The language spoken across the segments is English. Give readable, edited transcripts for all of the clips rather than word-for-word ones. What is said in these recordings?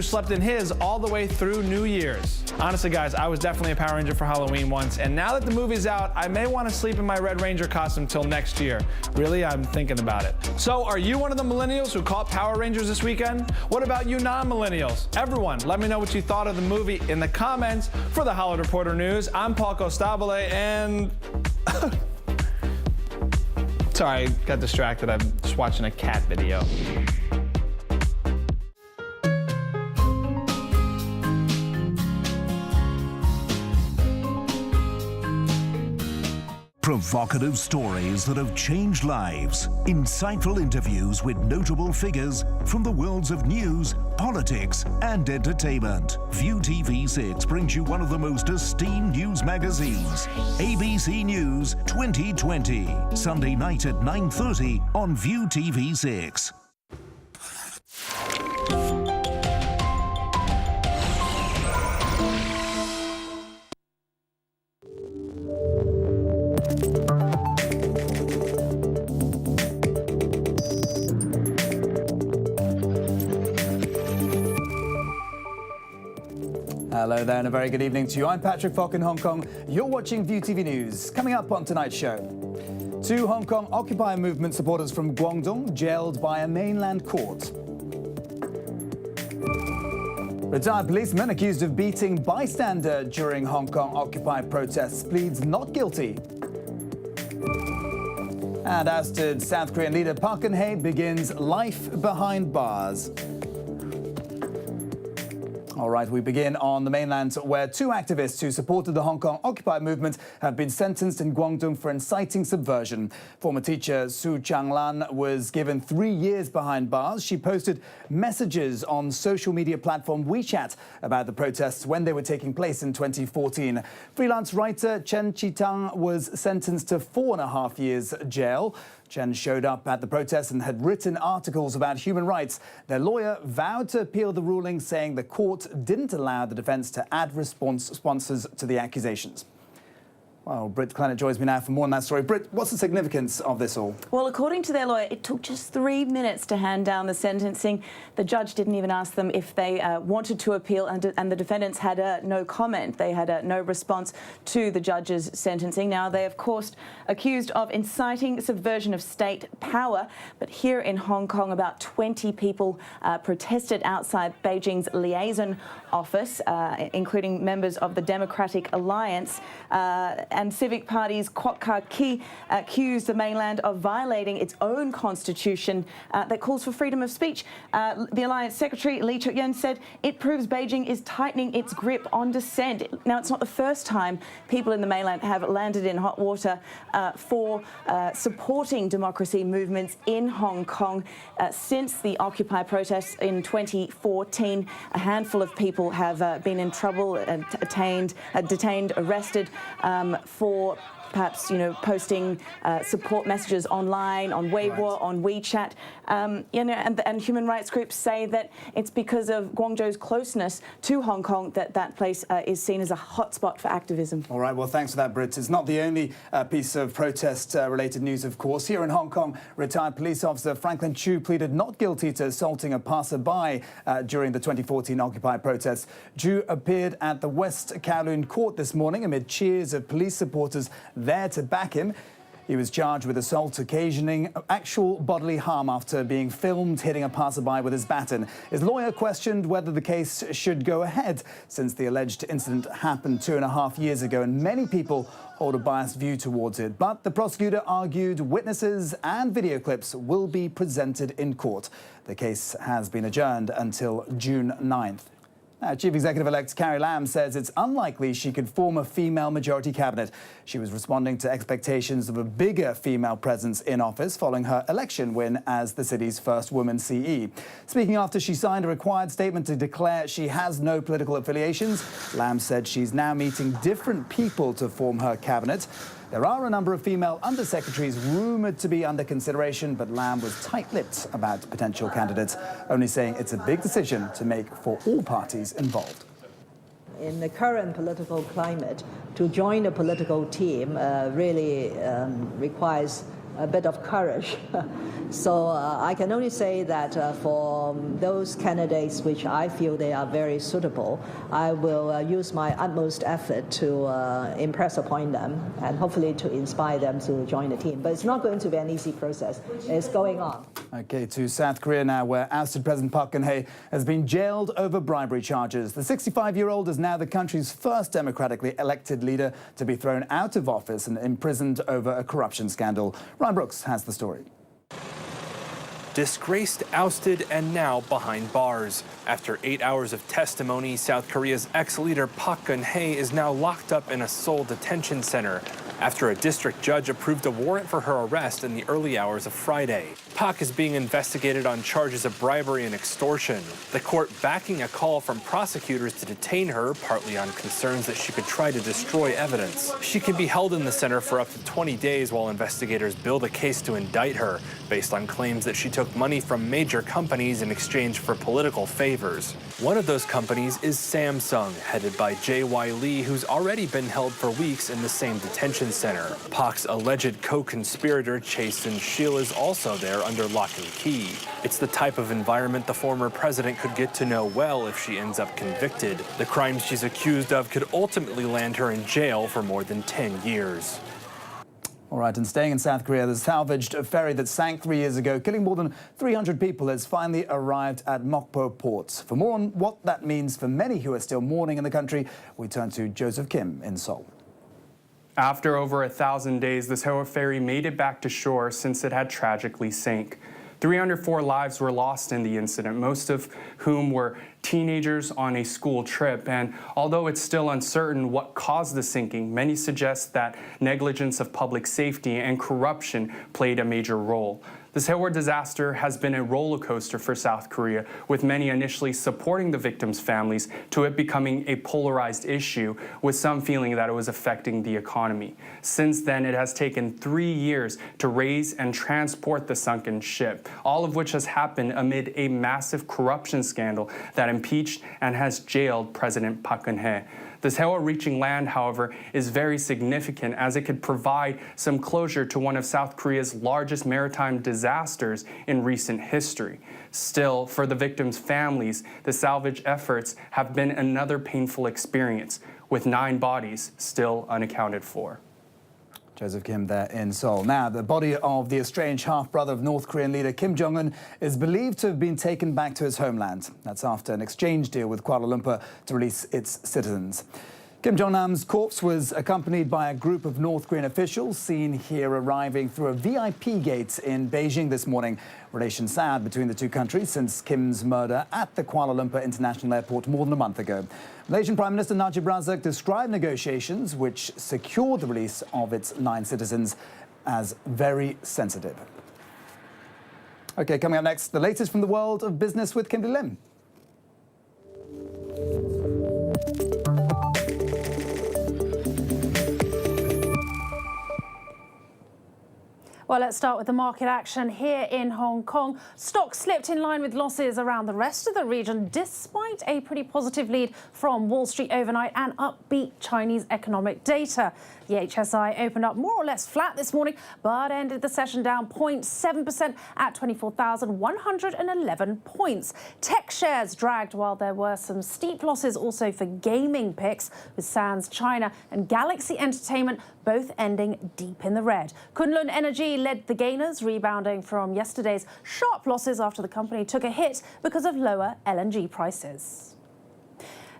slept in his all the way through New Year's. Honestly, guys, I was definitely a Power Ranger for Halloween once, and now that the movie's out, I may want to sleep in my Red Ranger costume till next year. Really, I'm thinking about it. So, are you one of the millennials who caught Power Rangers this weekend? What about you non-millennials? Everyone, let me know what you thought of the movie in the comments. For the Hollywood Reporter News, I'm Paul Costabile, and... Sorry, I got distracted. I'm just watching a cat video. Provocative stories that have changed lives. Insightful interviews with notable figures from the worlds of news, politics, and entertainment. ViuTV6 brings you one of the most esteemed news magazines, ABC News 2020. Sunday night at 9:30 on ViuTV6. Hello there and a very good evening to you. I'm Patrick Falk in Hong Kong. You're watching ViuTV News. Coming up on tonight's show, 2 Hong Kong Occupy movement supporters from Guangdong jailed by a mainland court. Retired policeman accused of beating bystander during Hong Kong Occupy protests pleads not guilty. And ousted South Korean leader Park Geun-hye begins life behind bars. All right, we begin on the mainland, where 2 activists who supported the Hong Kong Occupy movement have been sentenced in Guangdong for inciting subversion. Former teacher Su Changlan was given 3 years behind bars. She posted messages on social media platform WeChat about the protests when they were taking place in 2014. Freelance writer Chen Chi-tang was sentenced to 4.5 years jail. Chen showed up at the protest and had written articles about human rights. Their lawyer vowed to appeal the ruling, saying the court didn't allow the defense to add responses to the accusations. Well, Britt Clennett joins me now for more on that story. Britt, what's the significance of this all? Well, according to their lawyer, it took just 3 minutes to hand down the sentencing. The judge didn't even ask them if they wanted to appeal, and the defendants had no comment. They had no response to the judge's sentencing. Now, they, of course, accused of inciting subversion of state power. But here in Hong Kong, about 20 people protested outside Beijing's liaison office, including members of the Democratic Alliance. And civic parties Kwok Ka Ki accused the mainland of violating its own constitution that calls for freedom of speech. The Alliance Secretary Lee Chuk-yen said it proves Beijing is tightening its grip on dissent. Now, it's not the first time people in the mainland have landed in hot water for supporting democracy movements in Hong Kong. Since the Occupy protests in 2014, a handful of people have been in trouble, detained, arrested for perhaps, posting support messages online, on Weibo, on WeChat. And human rights groups say that it's because of Guangzhou's closeness to Hong Kong that place is seen as a hotspot for activism. All right, well, thanks for that, Britt. It's not the only piece of protest-related news, of course. Here in Hong Kong, retired police officer Franklin Chu pleaded not guilty to assaulting a passerby during the 2014 Occupy protests. Chu appeared at the West Kowloon court this morning amid cheers of police supporters there to back him. He was charged with assault occasioning actual bodily harm after being filmed hitting a passerby with his baton. His lawyer questioned whether the case should go ahead, since the alleged incident happened 2.5 years ago and many people hold a biased view towards it. But the prosecutor argued witnesses and video clips will be presented in court. The case has been adjourned until June 9th. Chief Executive-elect Carrie Lam says it's unlikely she could form a female majority cabinet. She was responding to expectations of a bigger female presence in office following her election win as the city's first woman CE. Speaking after she signed a required statement to declare she has no political affiliations, Lam said she's now meeting different people to form her cabinet. There are a number of female undersecretaries rumoured to be under consideration, but Lam was tight-lipped about potential candidates, only saying it's a big decision to make for all parties involved. In the current political climate, to join a political team really requires a bit of courage. So I can only say that for those candidates which I feel they are very suitable, I will use my utmost effort to impress upon them and hopefully to inspire them to join the team. But it's not going to be an easy process. It's going on. Okay, to South Korea now, where ousted President Park Geun-hye has been jailed over bribery charges. The 65-year-old is now the country's first democratically elected leader to be thrown out of office and imprisoned over a corruption scandal. Ryan Brooks has the story. Disgraced, ousted, and now behind bars. After 8 hours of testimony, South Korea's ex-leader Park Geun-hye is now locked up in a Seoul detention center after a district judge approved a warrant for her arrest in the early hours of Friday. Park is being investigated on charges of bribery and extortion. The court backing a call from prosecutors to detain her, partly on concerns that she could try to destroy evidence. She can be held in the center for up to 20 days while investigators build a case to indict her, based on claims that she took money from major companies in exchange for political favors. One of those companies is Samsung, headed by J.Y. Lee, who's already been held for weeks in the same detention center. Park's alleged co-conspirator, Chae Sun-shil, is also there under lock and key. It's the type of environment the former president could get to know well if she ends up convicted. The crimes she's accused of could ultimately land her in jail for more than 10 years. All right, and staying in South Korea, the salvaged ferry that sank 3 years ago, killing more than 300 people, has finally arrived at Mokpo port. For more on what that means for many who are still mourning in the country, we turn to Joseph Kim in Seoul. After over 1,000 days, the Seoul ferry made it back to shore since it had tragically sank. 304 lives were lost in the incident, most of whom were teenagers on a school trip. And although it's still uncertain what caused the sinking, many suggest that negligence of public safety and corruption played a major role. The Seoul disaster has been a roller coaster for South Korea, with many initially supporting the victims' families to it becoming a polarized issue, with some feeling that it was affecting the economy. Since then, it has taken 3 years to raise and transport the sunken ship, all of which has happened amid a massive corruption scandal that impeached and has jailed President Park Geun-hye. The Seoul reaching land, however, is very significant as it could provide some closure to one of South Korea's largest maritime disasters in recent history. Still, for the victims' families, the salvage efforts have been another painful experience, with 9 bodies still unaccounted for. Joseph Kim there in Seoul. Now, the body of the estranged half-brother of North Korean leader Kim Jong-un is believed to have been taken back to his homeland. That's after an exchange deal with Kuala Lumpur to release its citizens. Kim Jong-nam's corpse was accompanied by a group of North Korean officials seen here arriving through a VIP gate in Beijing this morning. Relations soured between the two countries since Kim's murder at the Kuala Lumpur International Airport more than a month ago. Malaysian Prime Minister Najib Razak described negotiations which secured the release of its 9 citizens as very sensitive. OK, coming up next, the latest from the world of business with Kimberly Lim. Well, let's start with the market action here in Hong Kong. Stocks slipped in line with losses around the rest of the region, despite a pretty positive lead from Wall Street overnight and upbeat Chinese economic data. The HSI opened up more or less flat this morning, but ended the session down 0.7% at 24,111 points. Tech shares dragged while there were some steep losses also for gaming picks, with Sands China and Galaxy Entertainment both ending deep in the red. Kunlun Energy led the gainers, rebounding from yesterday's sharp losses after the company took a hit because of lower LNG prices.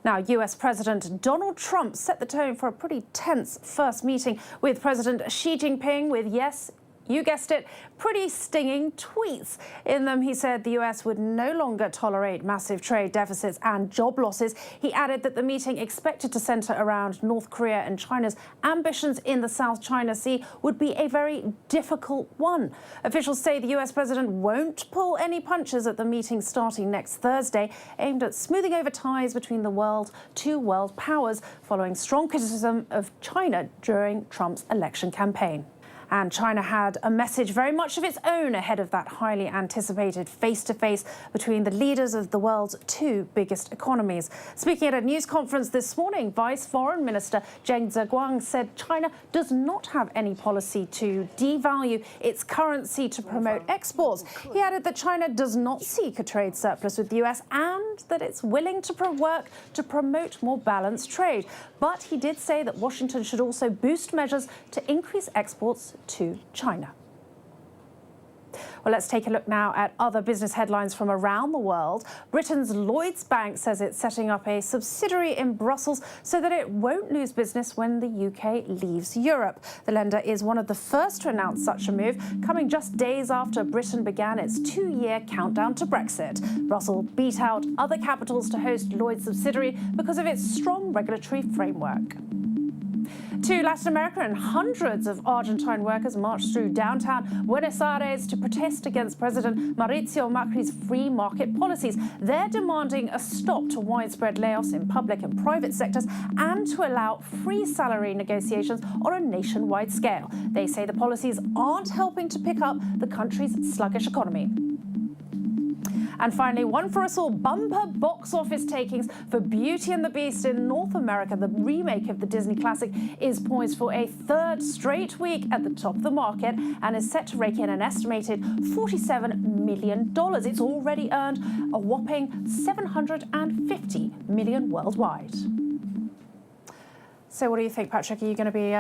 Now, US President Donald Trump set the tone for a pretty tense first meeting with President Xi Jinping with, yes, you guessed it, pretty stinging tweets. In them, he said the US would no longer tolerate massive trade deficits and job losses. He added that the meeting, expected to center around North Korea and China's ambitions in the South China Sea, would be a very difficult one. Officials say the US president won't pull any punches at the meeting starting next Thursday, aimed at smoothing over ties between the two world powers, following strong criticism of China during Trump's election campaign. And China had a message very much of its own ahead of that highly anticipated face-to-face between the leaders of the world's two biggest economies. Speaking at a news conference this morning, Vice Foreign Minister Zheng Zheguang said China does not have any policy to devalue its currency to promote exports. He added that China does not seek a trade surplus with the US and that it's willing to work to promote more balanced trade. But he did say that Washington should also boost measures to increase exports to China. Well, let's take a look now at other business headlines from around the world. Britain's Lloyds Bank says it's setting up a subsidiary in Brussels so that it won't lose business when the UK leaves Europe. The lender is one of the first to announce such a move, coming just days after Britain began its two-year countdown to Brexit. Brussels beat out other capitals to host Lloyds' subsidiary because of its strong regulatory framework. To Latin America, and hundreds of Argentine workers marched through downtown Buenos Aires to protest against President Mauricio Macri's free market policies. They're demanding a stop to widespread layoffs in public and private sectors and to allow free salary negotiations on a nationwide scale. They say the policies aren't helping to pick up the country's sluggish economy. And finally, one for us all, bumper box office takings for Beauty and the Beast in North America. The remake of the Disney classic is poised for a third straight week at the top of the market and is set to rake in an estimated $47 million. It's already earned a whopping $750 million worldwide. So what do you think, Patrick? Are you going to be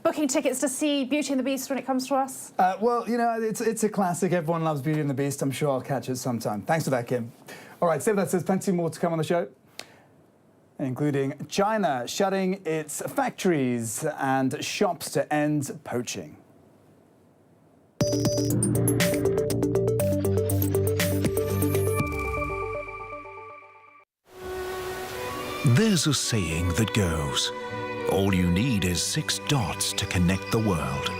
booking tickets to see Beauty and the Beast when it comes to us? Well, you know, it's a classic. Everyone loves Beauty and the Beast. I'm sure I'll catch it sometime. Thanks for that, Kim. All right, so there's plenty more to come on the show, including China shutting its factories and shops to end poaching. There's a saying that goes, all you need is 6 dots to connect the world.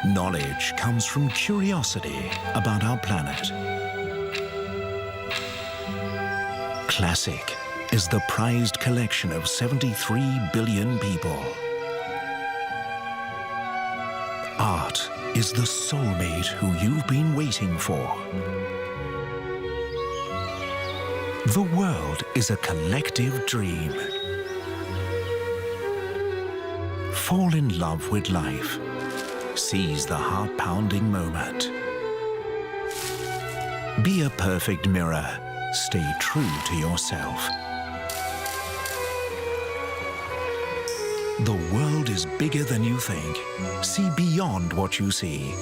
Knowledge comes from curiosity about our planet. Classic is the prized collection of 73 billion people. Art is the soulmate who you've been waiting for. The world is a collective dream. Fall in love with life. Seize the heart-pounding moment. Be a perfect mirror. Stay true to yourself. The world is bigger than you think. See beyond what you see.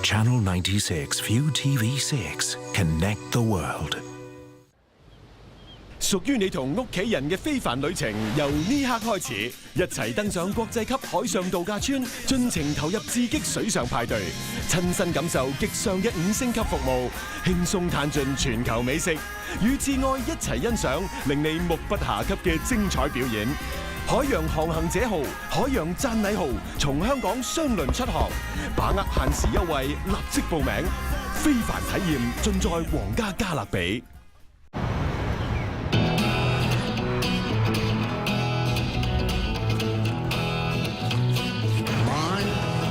Channel 96 ViuTV6 Connect the world. 屬於你同屋企人嘅非凡旅程，由呢刻開始，一齊登上國際級海上度假村，盡情投入刺激水上派對，親身感受極上嘅5星級服務，輕鬆嘆盡全球美食，與摯愛一齊欣賞令你目不暇給嘅精彩表演。海洋航行者號、海洋讚禮號從香港雙輪出航，把握限時優惠，立即報名。非凡體驗盡在皇家加勒比。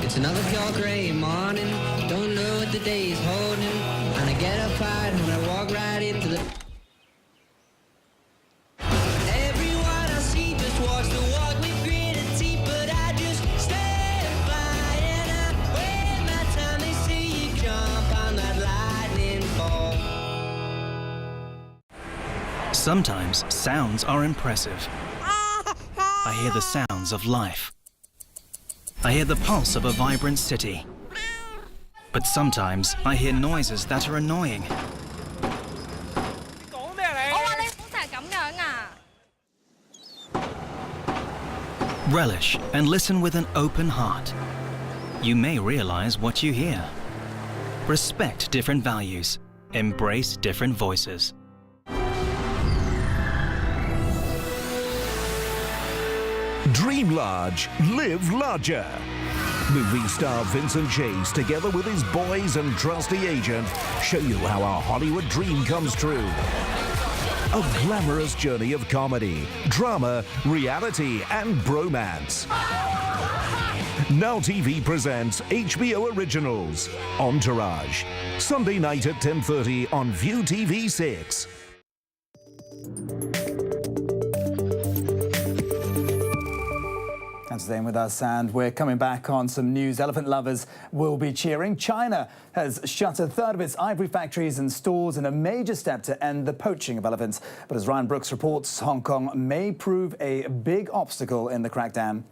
It's another pure gray morning, don't know what the day is holding, and I get up hard when I walk right into the... Everyone I see just walks the walk with gritted teeth, but I just stand by and I wait my time. They say you jump on that lightning ball. Sometimes sounds are impressive. I hear the sounds of life. I hear the pulse of a vibrant city. But sometimes I hear noises that are annoying. Relish and listen with an open heart. You may realize what you hear. Respect different values. Embrace different voices. Dream large, live larger. Movie star Vincent Chase, together with his boys and trusty agent, show you how a Hollywood dream comes true. A glamorous journey of comedy, drama, reality, and bromance. Now TV presents HBO Originals, Entourage, Sunday night at 10:30 on ViuTV6. And staying with us, and we're coming back on some news. Elephant lovers will be cheering. China has shut a third of its ivory factories and stores in a major step to end the poaching of elephants. But as Ryan Brooks reports, Hong Kong may prove a big obstacle in the crackdown.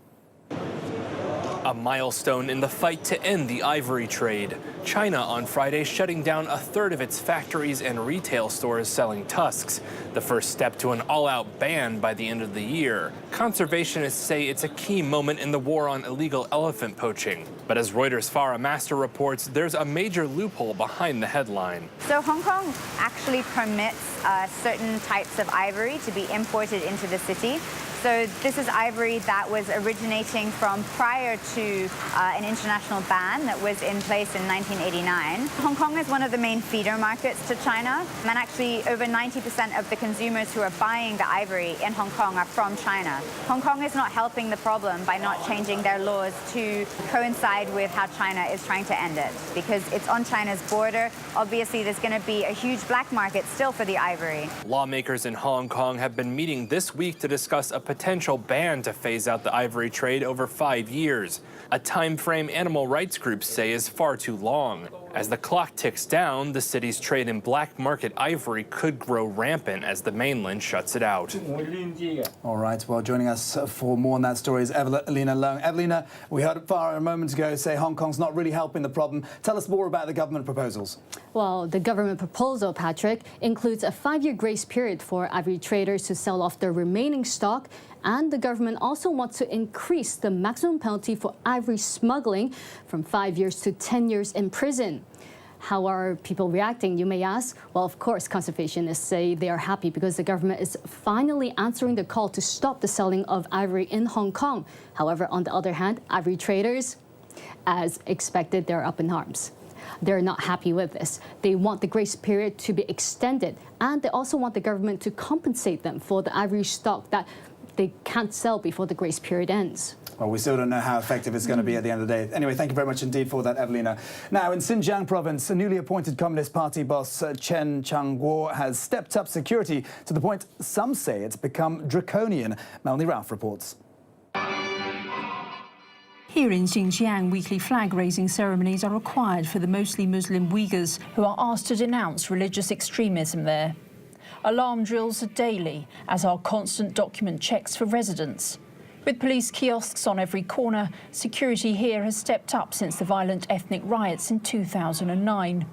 A milestone in the fight to end the ivory trade. China on Friday shutting down a third of its factories and retail stores selling tusks, the first step to an all-out ban by the end of the year. Conservationists say it's a key moment in the war on illegal elephant poaching. But as Reuters' Farah Master reports, there's a major loophole behind the headline. So Hong Kong actually permits certain types of ivory to be imported into the city. So this is ivory that was originating from prior to an international ban that was in place in 1989. Hong Kong is one of the main feeder markets to China, and actually over 90% of the consumers who are buying the ivory in Hong Kong are from China. Hong Kong is not helping the problem by not changing their laws to coincide with how China is trying to end it, because it's on China's border. Obviously, there's going to be a huge black market still for the ivory. Lawmakers in Hong Kong have been meeting this week to discuss a potential ban to phase out the ivory trade over 5 years, a time frame animal rights groups say is far too long. As the clock ticks down, the city's trade in black market ivory could grow rampant as the mainland shuts it out. All right, well, joining us for more on that story is Evelina Leung. Evelina, we heard Farah a moment ago say Hong Kong's not really helping the problem. Tell us more about the government proposals. Well, the government proposal, Patrick, includes a 5-year grace period for ivory traders to sell off their remaining stock. And the government also wants to increase the maximum penalty for ivory smuggling from 5 years to 10 years in prison. How are people reacting, you may ask? Well, of course, conservationists say they are happy because the government is finally answering the call to stop the selling of ivory in Hong Kong. However, on the other hand, ivory traders, as expected, they're up in arms. They're not happy with this. They want the grace period to be extended, and they also want the government to compensate them for the ivory stock that they can't sell before the grace period ends. Well, we still don't know how effective it's going to be at the end of the day. Anyway, thank you very much indeed for that, Evelina. Now, in Xinjiang province, a newly appointed Communist Party boss, Chen Chang-kuo, has stepped up security to the point some say it's become draconian. Melanie Ralph reports. Here in Xinjiang, weekly flag-raising ceremonies are required for the mostly Muslim Uyghurs who are asked to denounce religious extremism there. Alarm drills are daily, as are constant document checks for residents. With police kiosks on every corner, security here has stepped up since the violent ethnic riots in 2009.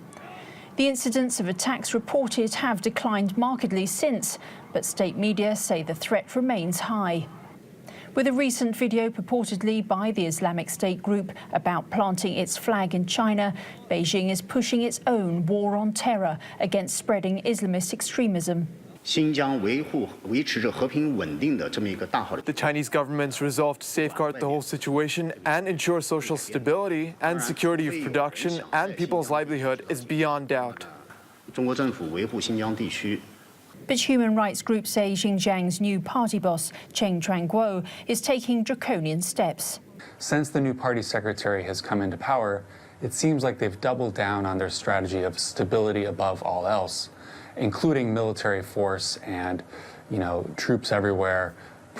The incidents of attacks reported have declined markedly since, but state media say the threat remains high. With a recent video purportedly by the Islamic State group about planting its flag in China, Beijing is pushing its own war on terror against spreading Islamist extremism. The Chinese government's resolve to safeguard the whole situation and ensure social stability and security of production and people's livelihood is beyond doubt. But human rights groups say Xinjiang's new party boss, Chen Chang-kuo, is taking draconian steps. Since the new party secretary has come into power, it seems like they've doubled down on their strategy of stability above all else, including military force and, troops everywhere,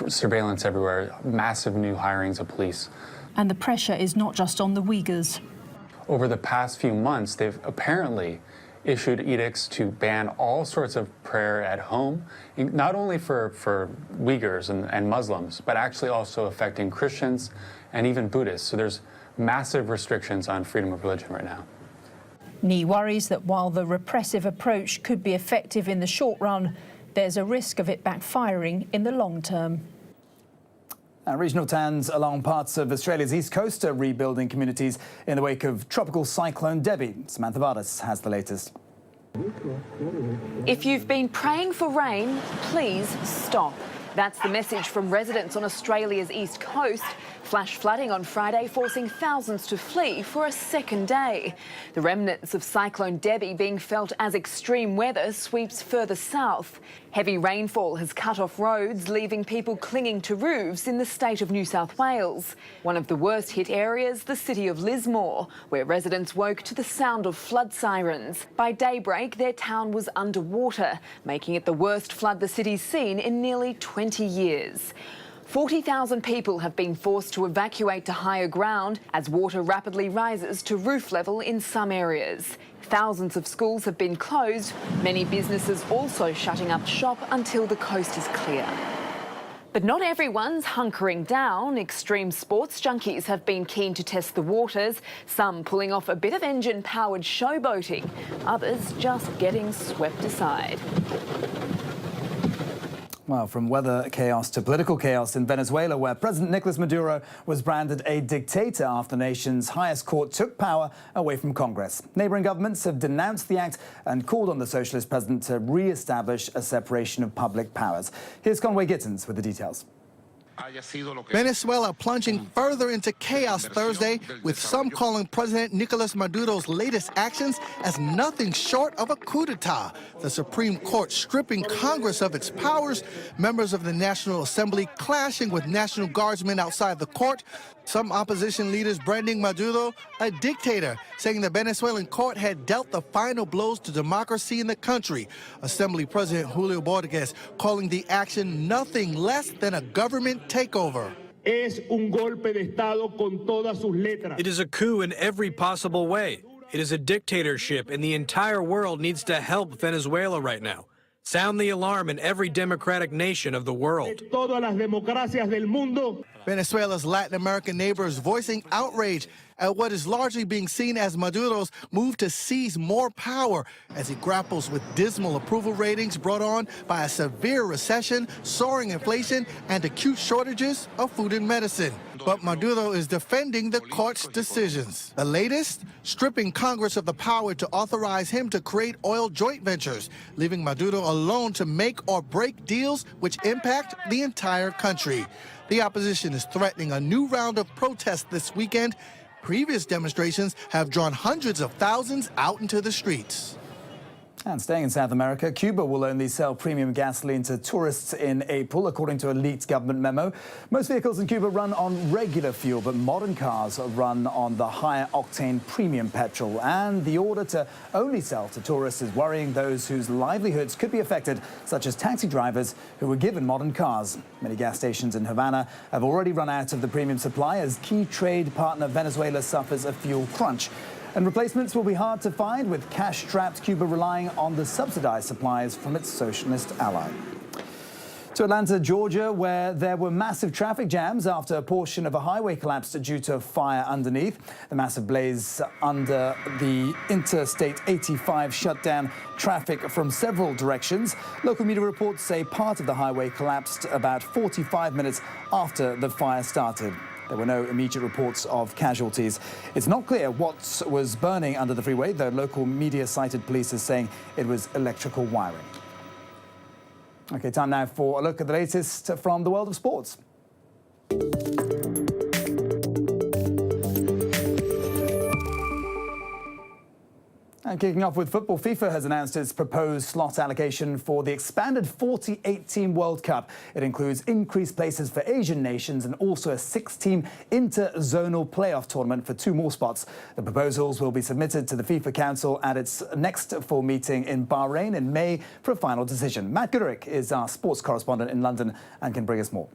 surveillance everywhere, massive new hirings of police. And the pressure is not just on the Uyghurs. Over the past few months, they've apparently issued edicts to ban all sorts of prayer at home, not only for Uyghurs and Muslims, but actually also affecting Christians and even Buddhists. So there's massive restrictions on freedom of religion right now. Ni worries that while the repressive approach could be effective in the short run, there's a risk of it backfiring in the long term. Regional towns along parts of Australia's east coast are rebuilding communities in the wake of tropical cyclone Debbie. Samantha Vardas has the latest. If you've been praying for rain, please stop. That's the message from residents on Australia's east coast, Flash flooding on Friday forcing thousands to flee for a second day. The remnants of Cyclone Debbie being felt as extreme weather sweeps further south. Heavy rainfall has cut off roads, leaving people clinging to roofs in the state of New South Wales. One of the worst hit areas, the city of Lismore, where residents woke to the sound of flood sirens. By daybreak, their town was underwater, making it the worst flood the city's seen in nearly 20 years. 40,000 people have been forced to evacuate to higher ground as water rapidly rises to roof level in some areas. Thousands of schools have been closed, many businesses also shutting up shop until the coast is clear. But not everyone's hunkering down. Extreme sports junkies have been keen to test the waters, some pulling off a bit of engine-powered showboating, others just getting swept aside. Well, from weather chaos to political chaos in Venezuela, where President Nicolas Maduro was branded a dictator after the nation's highest court took power away from Congress. Neighboring governments have denounced the act and called on the socialist president to re-establish a separation of public powers. Here's Conway Gittins with the details. Venezuela plunging further into chaos Thursday, with some calling President Nicolas Maduro's latest actions as nothing short of a coup d'etat. The Supreme Court stripping Congress of its powers, members of the National Assembly clashing with National Guardsmen outside the court, some opposition leaders branding Maduro a dictator, saying the Venezuelan court had dealt the final blows to democracy in the country. Assembly President Julio Borges calling the action nothing less than a government takeover. It is a coup in every possible way. It is a dictatorship, and the entire world needs to help Venezuela right now. Sound the alarm in every democratic nation of the world. Venezuela's Latin American neighbors voicing outrage at what is largely being seen as Maduro's move to seize more power as he grapples with dismal approval ratings brought on by a severe recession, soaring inflation, and acute shortages of food and medicine. But Maduro is defending the court's decisions. The latest, stripping Congress of the power to authorize him to create oil joint ventures, leaving Maduro alone to make or break deals which impact the entire country. The opposition is threatening a new round of protests this weekend. Previous demonstrations have drawn hundreds of thousands out into the streets. And staying in South America, Cuba will only sell premium gasoline to tourists in April, according to a leaked government memo. Most vehicles in Cuba run on regular fuel, but modern cars run on the higher octane premium petrol. And the order to only sell to tourists is worrying those whose livelihoods could be affected, such as taxi drivers who were given modern cars. Many gas stations in Havana have already run out of the premium supply as key trade partner Venezuela suffers a fuel crunch. And replacements will be hard to find, with cash-strapped Cuba relying on the subsidized supplies from its socialist ally. To Atlanta, Georgia, where there were massive traffic jams after a portion of a highway collapsed due to a fire underneath. The massive blaze under the Interstate 85 shut down traffic from several directions. Local media reports say part of the highway collapsed about 45 minutes after the fire started. There were no immediate reports of casualties. It's not clear what was burning under the freeway, though local media cited police as saying it was electrical wiring. OK, time now for a look at the latest from the world of sports. And kicking off with football, FIFA has announced its proposed slot allocation for the expanded 48-team World Cup. It includes increased places for Asian nations and also a 6-team inter-zonal playoff tournament for 2 more spots. The proposals will be submitted to the FIFA Council at its next full meeting in Bahrain in May for a final decision. Matt Gooderick is our sports correspondent in London and can bring us more.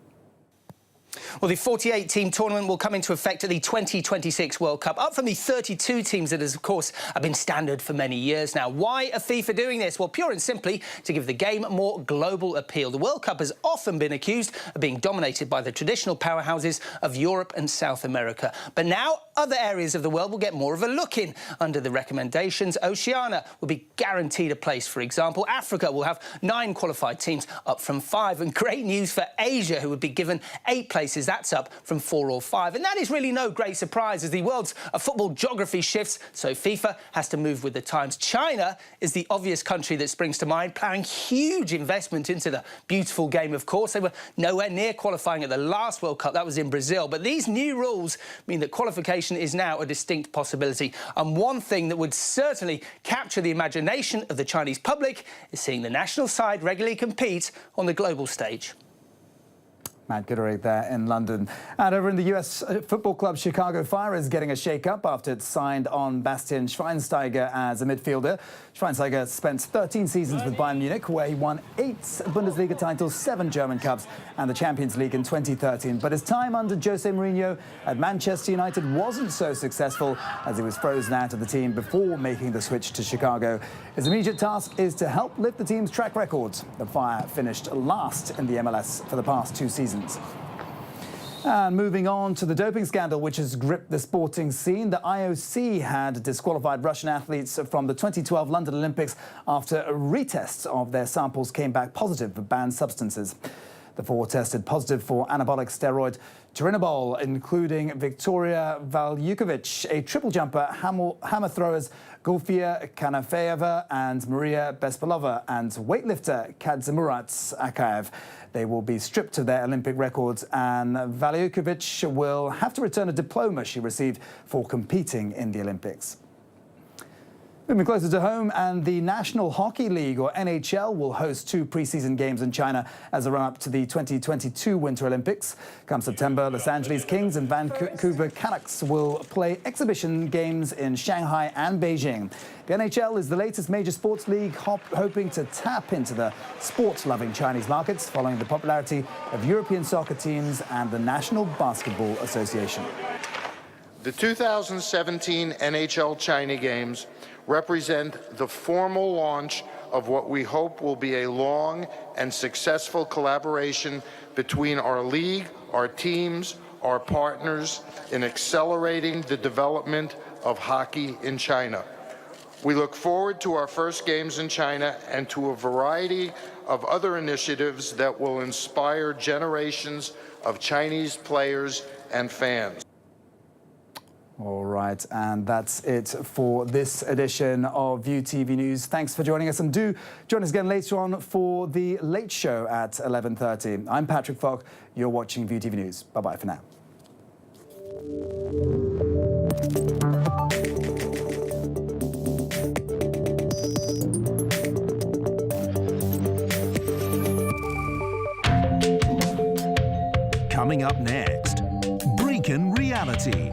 Well, the 48-team tournament will come into effect at the 2026 World Cup, up from the 32 teams that has, of course, been standard for many years now. Why are FIFA doing this? Well, pure and simply to give the game more global appeal. The World Cup has often been accused of being dominated by the traditional powerhouses of Europe and South America. But now other areas of the world will get more of a look in. Under the recommendations, Oceania will be guaranteed a place, for example. Africa will have 9 qualified teams, up from 5. And great news for Asia, who would be given 8 places. That's up from 4 or 5. And that is really no great surprise as the world's football geography shifts, so FIFA has to move with the times. China is the obvious country that springs to mind, plowing huge investment into the beautiful game, of course. They were nowhere near qualifying at the last World Cup. That was in Brazil. But these new rules mean that qualification is now a distinct possibility. And one thing that would certainly capture the imagination of the Chinese public is seeing the national side regularly compete on the global stage. Matt Gooderich there in London. And over in the US football club, Chicago Fire is getting a shake-up after it signed on Bastian Schweinsteiger as a midfielder. Schweinsteiger spent 13 seasons with Bayern Munich, where he won 8 Bundesliga titles, 7 German Cups and the Champions League in 2013. But his time under Jose Mourinho at Manchester United wasn't so successful, as he was frozen out of the team before making the switch to Chicago. His immediate task is to help lift the team's track records. The Fire finished last in the MLS for the past 2 seasons. And moving on to the doping scandal, which has gripped the sporting scene. The IOC had disqualified Russian athletes from the 2012 London Olympics after retests of their samples came back positive for banned substances. The 4 tested positive for anabolic steroid turinabol, including Victoria Valyukovic, a triple jumper, hammer throwers Golfia Kanafeeva and Maria Bespalova, and weightlifter Kadzimurat Akaev. They will be stripped of their Olympic records, and Valyukovic will have to return a diploma she received for competing in the Olympics. Moving closer to home, and the National Hockey League, or NHL, will host 2 preseason games in China as a run-up to the 2022 Winter Olympics. Come September, Los Angeles Kings and Vancouver Canucks will play exhibition games in Shanghai and Beijing. The NHL is the latest major sports league hoping to tap into the sports-loving Chinese markets following the popularity of European soccer teams and the National Basketball Association. The 2017 NHL China Games represent the formal launch of what we hope will be a long and successful collaboration between our league, our teams, our partners in accelerating the development of hockey in China. We look forward to our first games in China and to a variety of other initiatives that will inspire generations of Chinese players and fans. All right, and that's it for this edition of ViuTV News. Thanks for joining us, and do join us again later on for the Late Show at 11:30. I'm Patrick Falk. You're watching ViuTV News. Bye-bye for now. Coming up next, Breaking Reality.